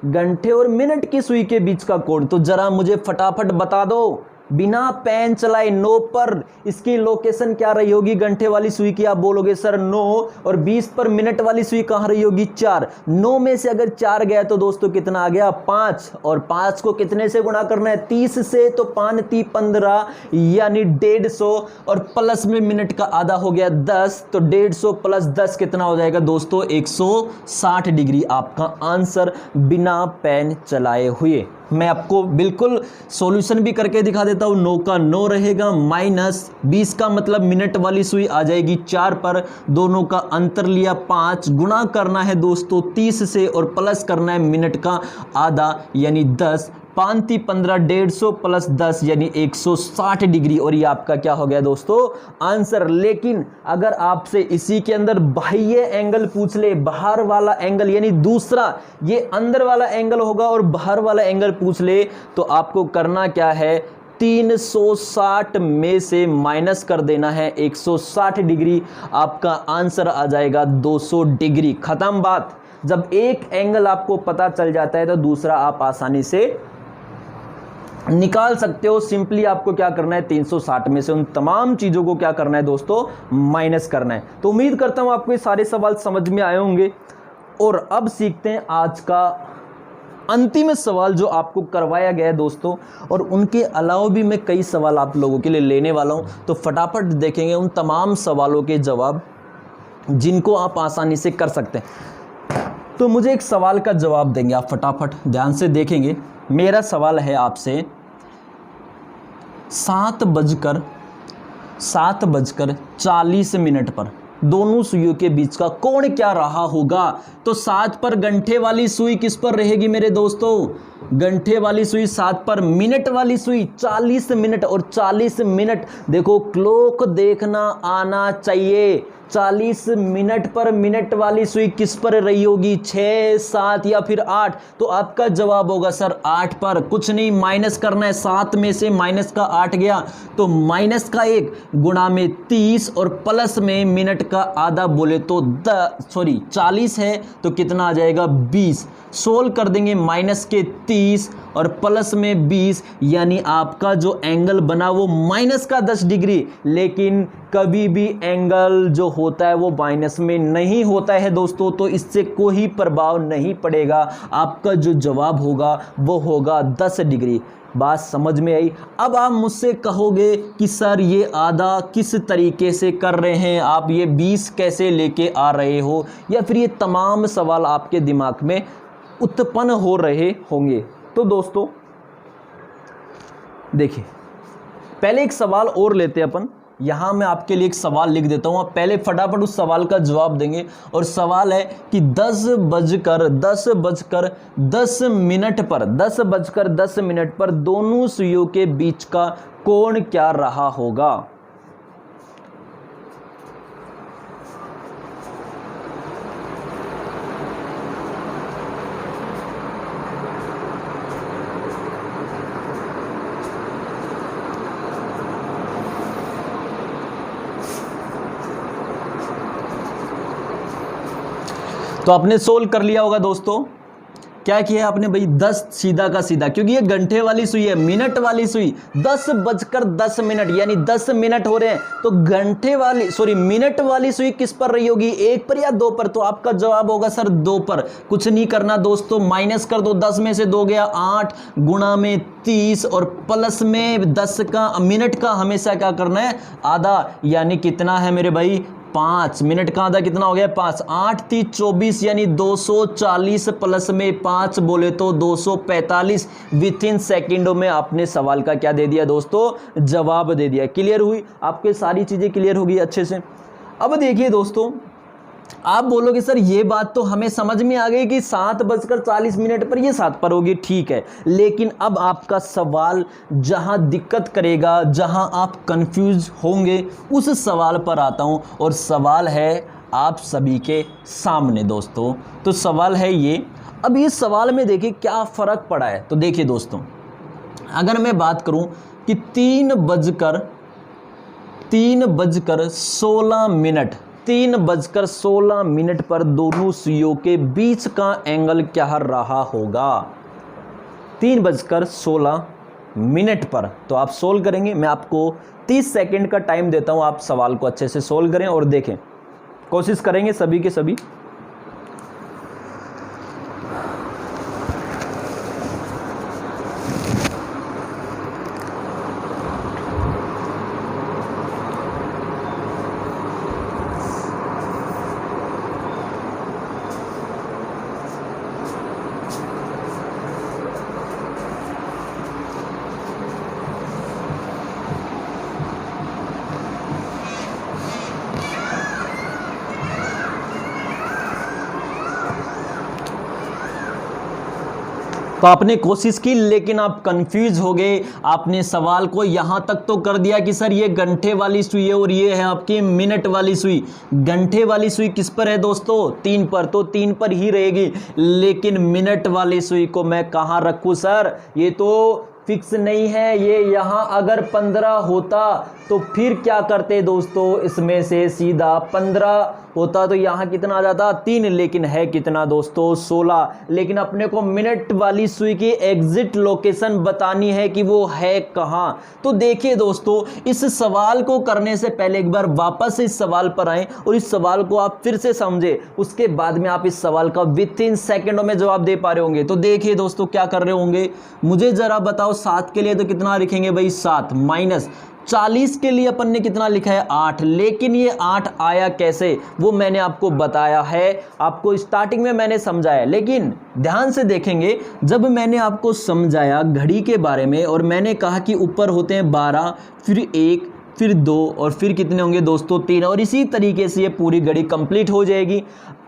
घंटे और मिनट की सुई के बीच का कोण, तो जरा मुझे फटाफट बता दो बिना पेन चलाए। 9 पर इसकी लोकेशन क्या रही होगी घंटे वाली सुई की? आप बोलोगे सर 9, और 20 पर मिनट वाली सुई कहाँ रही होगी? 4। 9 में से अगर 4 गया तो दोस्तों कितना आ गया? 5। और 5 को कितने से गुणा करना है? 30 से, तो 5 × 15 यानी 150, और प्लस में मिनट का आधा हो गया 10, तो 150 + 10 कितना हो जाएगा दोस्तों? 160 डिग्री आपका आंसर बिना पेन चलाए हुए। मैं आपको बिल्कुल सॉल्यूशन भी करके दिखा देता हूं। 9 का 9 रहेगा, -20 का मतलब मिनट वाली सुई आ जाएगी 4 पर, दोनों का अंतर लिया 5, गुणा करना है दोस्तों 30 से और प्लस करना है मिनट का आधा यानी 10। 5 × 15 150 + 10 यानी 160 डिग्री, और ये आपका क्या हो गया दोस्तों? आंसर। लेकिन अगर आपसे इसी के अंदर बाह्य एंगल पूछ ले, बाहर वाला एंगल यानी दूसरा, ये अंदर वाला एंगल होगा और बाहर वाला एंगल पूछ ले, तो आपको करना क्या है? 360 में से माइनस कर देना है 160 डिग्री, आपका आंसर आ जाएगा 200 डिग्री। खत्म बात। जब एक एंगल आपको पता चल जाता है तो दूसरा आप आसानी से निकाल सकते हो। सिंपली आपको क्या करना है? 360 में से उन तमाम चीजों को क्या करना है दोस्तों? माइनस करना है। तो उम्मीद करता हूं आपको ये सारे सवाल समझ में आए होंगे। और अब सीखते हैं आज का अंतिम सवाल जो आपको करवाया गया है दोस्तों, और उनके अलावा भी मैं कई सवाल आप लोगों के लिए लेने वाला हूं, तो फटाफट देखेंगे उन तमाम सवालों के जवाब जिनको आप आसानी से कर सकते हैं। तो मुझे एक सवाल का जवाब देंगे आप, फटाफट ध्यान से देखेंगे। मेरा सवाल है आपसे, 7:40 पर दोनों सुइयों के बीच का कोण क्या रहा होगा? तो 7 पर घंटे वाली सुई किस पर रहेगी मेरे दोस्तों? घंटे वाली सुई 7 पर, मिनट वाली सुई 40 मिनट, और 40 मिनट देखो क्लॉक देखना आना चाहिए। 40 मिनट पर मिनट वाली सुई किस पर रही होगी? 6, 7 या फिर 8? तो आपका जवाब होगा सर 8 पर। कुछ नहीं, माइनस करना है। 7 में से माइनस का 8 गया तो माइनस का 1 गुणा में 30 और प्लस में मिनट का आधा बोले तो 40 है तो कितना आ जाएगा? 20। सोल्व कर देंगे, माइनस के 30 और प्लस में 20, यानी आपका जो एंगल बना वो माइनस का 10 डिग्री। लेकिन कभी भी एंगल जो होता है वो माइनस में नहीं होता है दोस्तों, तो इससे कोई प्रभाव नहीं पड़ेगा। आपका जो जवाब होगा वो होगा 10 डिग्री। बात समझ में आई? अब आप मुझसे कहोगे कि सर ये आधा किस तरीके से कर रहे हैं आप, ये 20 कैसे लेके आ रहे हो, या फिर ये तमाम सवाल आपके दिमाग में उत्पन्न हो रहे होंगे। तो दोस्तों देखिए, पहले एक सवाल और लेते हैं अपन। यहां मैं आपके लिए एक सवाल लिख देता हूं, आप पहले फटाफट उस सवाल का जवाब देंगे। और सवाल है कि 10:10 पर दोनों सुइयों के बीच का कोण क्या रहा होगा? तो आपने सोल्व कर लिया होगा दोस्तों। क्या किया आपने भाई? 10 सीधा का सीधा, क्योंकि ये घंटे वाली सुई है। मिनट वाली सुई 10:10 यानी 10 मिनट हो रहे हैं, तो मिनट वाली सुई किस पर रही होगी? 1 पर या 2 पर? तो आपका जवाब होगा सर 2 पर। कुछ नहीं करना दोस्तों, माइनस कर दो। 10 में से 2 गया 8 गुणा में 30 और प्लस में 10 का मिनट का हमेशा क्या करना है? आधा, यानी कितना है मेरे भाई? 5। मिनट का आधा कितना हो गया? 5। 8 × 3 = 24 यानी 240 प्लस में 5 बोले तो 245। विथिन सेकेंडों में आपने सवाल का क्या दे दिया दोस्तों? जवाब दे दिया। क्लियर हुई? आपके सारी चीजें क्लियर होगी अच्छे से। अब देखिए दोस्तों, आप बोलोगे सर ये बात तो हमें समझ में आ गई कि 7:40 पर ये 7 पर होगी, ठीक है, लेकिन अब आपका सवाल जहां दिक्कत करेगा, जहां आप कंफ्यूज होंगे, उस सवाल पर आता हूं। और सवाल है आप सभी के सामने दोस्तों। तो सवाल है ये, अब इस सवाल में देखिए क्या फ़र्क पड़ा है। तो देखिए दोस्तों, अगर मैं बात करूं कि 3:16 पर दोनों सुइयों के बीच का एंगल क्या रहा होगा? 3:16 पर। तो आप सोल्व करेंगे, मैं आपको 30 सेकंड का टाइम देता हूं, आप सवाल को अच्छे से सोल्व करें और देखें, कोशिश करेंगे सभी के सभी। तो आपने कोशिश की लेकिन आप कंफ्यूज हो गए। आपने सवाल को यहां तक तो कर दिया कि सर ये घंटे वाली सुई है और ये है आपकी मिनट वाली सुई। घंटे वाली सुई किस पर है दोस्तों? 3 पर, तो 3 पर ही रहेगी। लेकिन मिनट वाली सुई को मैं कहां रखूं सर? ये तो फिक्स नहीं है। ये यहाँ अगर 15 होता तो फिर क्या करते दोस्तों? इसमें से सीधा 15 होता तो यहाँ कितना आ जाता? 3। लेकिन है कितना दोस्तों? 16। लेकिन अपने को मिनट वाली सुई की एग्जिट लोकेशन बतानी है कि वो है कहाँ। तो देखिए दोस्तों, इस सवाल को करने से पहले एक बार वापस इस सवाल पर आएं और इस सवाल को आप फिर से समझे, उसके बाद में आप इस सवाल का विथिन सेकेंडों में जवाब दे पा रहे होंगे। तो देखिए दोस्तों क्या कर रहे होंगे, मुझे जरा बताओ 7 के लिए तो कितना लिखेंगे भाई? 7 माइनस 40 के लिए अपन ने कितना लिखा है? 8। लेकिन ये 8 आया कैसे वो मैंने आपको बताया है, आपको स्टार्टिंग में मैंने समझाया। लेकिन ध्यान से देखेंगे, जब मैंने आपको समझाया घड़ी के बारे में और मैंने कहा कि ऊपर होते हैं 12, फिर 1, फिर 2 और फिर कितने होंगे दोस्तों? 3। और इसी तरीके से ये पूरी घड़ी कंप्लीट हो जाएगी।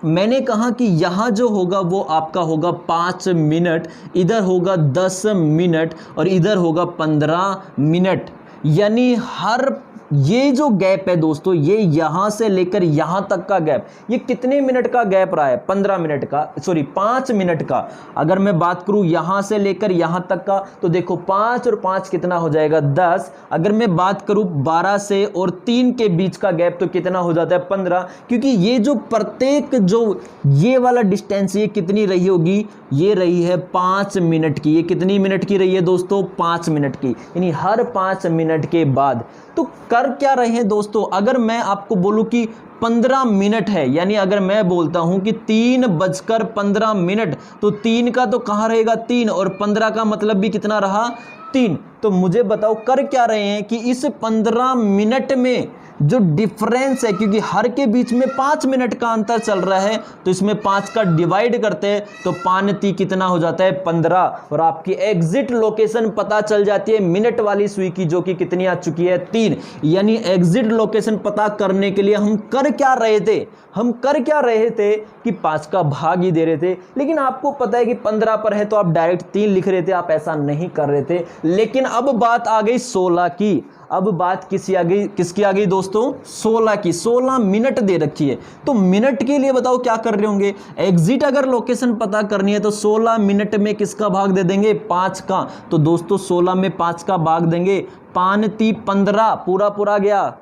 मैंने कहा कि यहाँ जो होगा वो आपका होगा 5 मिनट, इधर होगा 10 मिनट और इधर होगा 15 मिनट। यानी हर ये जो गैप है दोस्तों, ये यहां से लेकर यहां तक का गैप, ये कितने मिनट का गैप रहा है? 15 मिनट का, सॉरी 5 मिनट का। अगर मैं बात करूं यहां से लेकर यहां तक का, तो देखो 5 और 5 कितना हो जाएगा? 10। अगर मैं बात करूं 12 से और 3 के बीच का गैप तो कितना हो जाता है? 15। क्योंकि ये जो प्रत्येक जो ये वाला डिस्टेंस ये कितनी रही होगी? ये रही है 5 मिनट की। ये कितनी मिनट की रही है दोस्तों? 5 मिनट की। यानी हर 5 मिनट के बाद तो कर क्या रहे हैं दोस्तों? अगर मैं आपको बोलूं कि 15 मिनट है, यानी अगर मैं बोलता हूं कि 3:15 तो 3 का तो कहां रहेगा? 3 और 15 का मतलब भी कितना रहा? 3। तो मुझे बताओ कर क्या रहे हैं कि इस 15 मिनट में जो डिफरेंस है, क्योंकि हर के बीच में 5 मिनट का अंतर चल रहा है, तो इसमें 5 का डिवाइड करते हैं तो 5 कितना हो जाता है? 15। और आपकी एग्जिट लोकेशन पता चल जाती है मिनट वाली सुई की, जो कि कितनी आ चुकी है? 3। यानी एग्जिट लोकेशन पता करने के लिए हम कर क्या रहे थे? हम कर क्या रहे थे कि 5 का भाग ही दे रहे थे। लेकिन आपको पता है कि 15 पर है तो आप डायरेक्ट 3 लिख रहे थे, आप ऐसा नहीं कर रहे थे। लेकिन अब बात आ गई 16 की। अब बात किसकी आ गई दोस्तों? 16 की। 16 मिनट दे रखी है, तो मिनट के लिए बताओ क्या कर रहे होंगे? एग्जिट अगर लोकेशन पता करनी है तो 16 मिनट में किसका भाग दे देंगे? 5 का। तो दोस्तों 16 में 5 का भाग देंगे, 5 15 पूरा गया,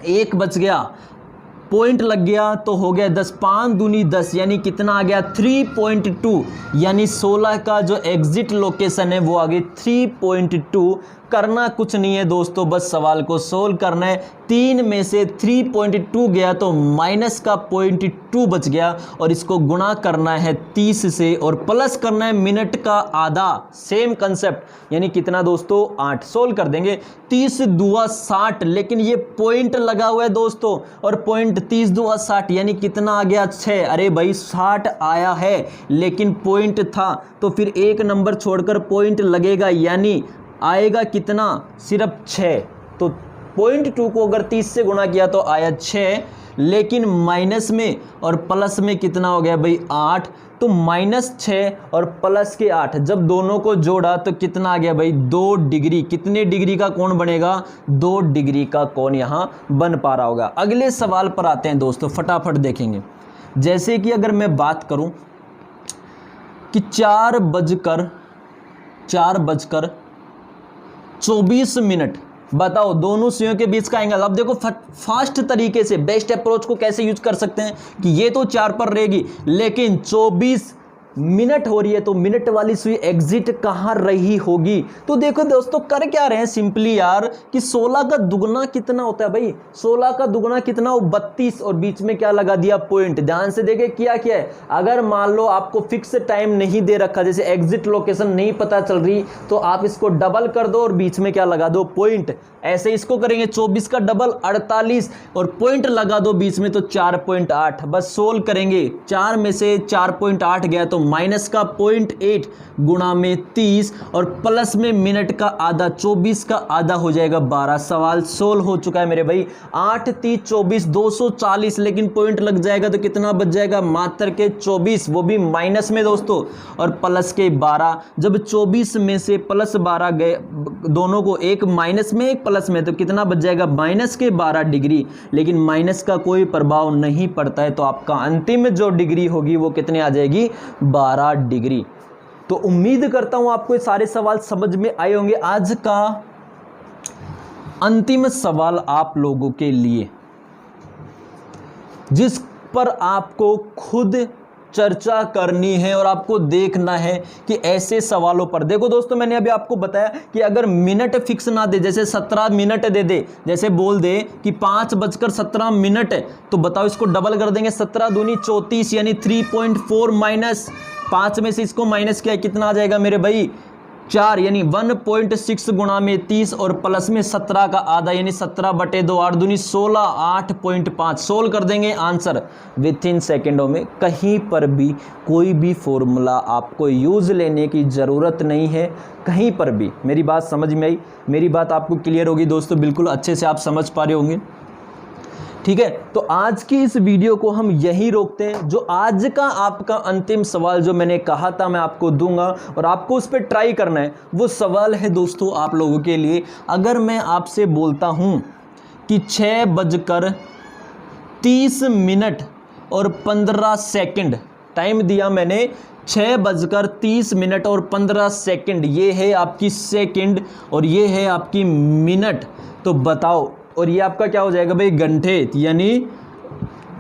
1 बच गया, पॉइंट लग गया तो हो गया 10। 5 दूनी 10, यानी कितना आ गया? 3.2। यानी 16 का जो एग्जिट लोकेशन है वो आ गई 3.2। करना कुछ नहीं है दोस्तों, बस सवाल को सोल्व करना है। 3 में से 3.2 गया तो माइनस का 0.2 बच गया और इसको गुणा करना है 30 से और प्लस करना है मिनट का आधा। सेम कंसेप्ट, यानी कितना दोस्तों? 8। सोल्व कर देंगे। 30 दूआ 60, लेकिन ये पॉइंट लगा हुआ है दोस्तों, और पॉइंट 30 दूआ 60 यानी कितना आ गया? 6। अरे भाई 60 आया है लेकिन पॉइंट था, तो फिर एक नंबर छोड़कर पॉइंट लगेगा, यानी आएगा कितना? सिर्फ 6। तो 0.2 को अगर 30 से गुणा किया तो आया 6। लेकिन माइनस में और प्लस में कितना हो गया भाई 8, तो -6 और प्लस के 8 जब दोनों को जोड़ा तो कितना आ गया भाई 2 डिग्री। कितने डिग्री का कोण बनेगा? 2 डिग्री का कोण यहाँ बन पा रहा होगा। अगले सवाल पर आते हैं दोस्तों, फटाफट देखेंगे। जैसे कि अगर मैं बात करूं कि 4:24 बताओ दोनों सुइयों के बीच का एंगल। अब देखो फास्ट तरीके से बेस्ट अप्रोच को कैसे यूज कर सकते हैं कि ये तो 4 पर रहेगी, लेकिन 24 मिनट हो रही है तो मिनट वाली सुई एग्जिट कहाँ रही होगी? तो देखो दोस्तों कर क्या रहे हैं सिंपली यार कि 16 का दुगना कितना होता है भाई? 16 का दुगना कितना हो? 32 और बीच में क्या लगा दिया? पॉइंट। ध्यान से देखे क्या क्या है। अगर मान लो आपको फिक्स टाइम नहीं दे रखा, जैसे एग्जिट लोकेशन नहीं पता चल रही, तो आप इसको डबल कर दो और बीच में क्या लगा दो? पॉइंट। ऐसे इसको करेंगे 24 का डबल 48 और पॉइंट लगा दो बीच में तो 4.8। बस सोल्व करेंगे, 4 में से 4.8 गया तो माइनस का 0.8 गुणा में 30 और प्लस में मिनट का आधा 24 का आधा हो जाएगा 12। सवाल सोल्व हो चुका है मेरे भाई। 8 3 24 240, लेकिन पॉइंट लग जाएगा तो कितना बच जाएगा? मात्र के 24, वो भी माइनस में दोस्तों, और प्लस के 12। जब 24 में से प्लस 12 गए, दोनों को एक माइनस में एक प्लस में, तो कितना बच जाएगा? माइनस के 12 डिग्री। लेकिन माइनस का कोई प्रभाव नहीं पड़ता है, तो आपका अंतिम जो डिग्री होगी वो कितने आ जाएगी? 12 डिग्री। तो उम्मीद करता हूं आपको ये सारे सवाल समझ में आए होंगे। आज का अंतिम सवाल आप लोगों के लिए, जिस पर आपको खुद चर्चा करनी है और आपको देखना है कि ऐसे सवालों पर देखो दोस्तों, मैंने अभी आपको बताया कि अगर मिनट फिक्स ना दे, जैसे 17 मिनट दे दे, जैसे बोल दे कि 5:17 तो बताओ इसको डबल कर देंगे, 17 दूनी 34 यानी 3.4 माइनस 5 में से इसको माइनस किया, कितना आ जाएगा मेरे भाई? 4 यानी 1.6 गुणा में 30 और प्लस में 17 का आधा यानी 17/2 8 दूनी 16 8.5। सोल्व कर देंगे, आंसर विथ इन सेकेंडों में। कहीं पर भी कोई भी फॉर्मूला आपको यूज लेने की ज़रूरत नहीं है, कहीं पर भी। मेरी बात समझ में आई? मेरी बात आपको क्लियर होगी दोस्तों? बिल्कुल अच्छे से आप समझ पा रहे होंगे, ठीक है। तो आज की इस वीडियो को हम यहीं रोकते हैं। जो आज का आपका अंतिम सवाल जो मैंने कहा था मैं आपको दूंगा और आपको उस पर ट्राई करना है, वो सवाल है दोस्तों आप लोगों के लिए। अगर मैं आपसे बोलता हूं कि 6:30 और 15 टाइम दिया मैंने, 6:30 और 15, ये है आपकी सेकंड और ये है आपकी मिनट। तो बताओ, और ये आपका क्या हो जाएगा भाई? घंटे। यानी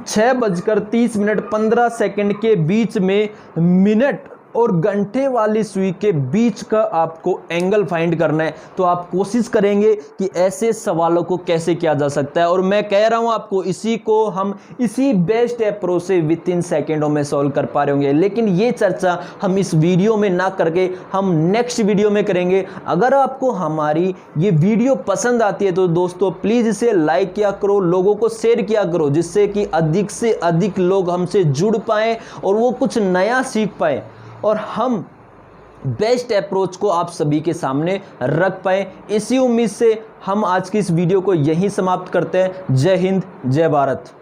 6:30 15 के बीच में मिनट और घंटे वाली सुई के बीच का आपको एंगल फाइंड करना है। तो आप कोशिश करेंगे कि ऐसे सवालों को कैसे किया जा सकता है, और मैं कह रहा हूं आपको इसी को हम इसी बेस्ट अप्रोच से विद इन सेकेंडों में सॉल्व कर पा रहे होंगे। लेकिन ये चर्चा हम इस वीडियो में ना करके हम नेक्स्ट वीडियो में करेंगे। अगर आपको हमारी ये वीडियो पसंद आती है तो दोस्तों प्लीज़ इसे लाइक किया करो, लोगों को शेयर किया करो, जिससे कि अधिक से अधिक लोग हमसे जुड़ पाएँ और वो कुछ नया सीख पाए और हम बेस्ट अप्रोच को आप सभी के सामने रख पाए। इसी उम्मीद से हम आज की इस वीडियो को यहीं समाप्त करते हैं। जय हिंद, जय भारत।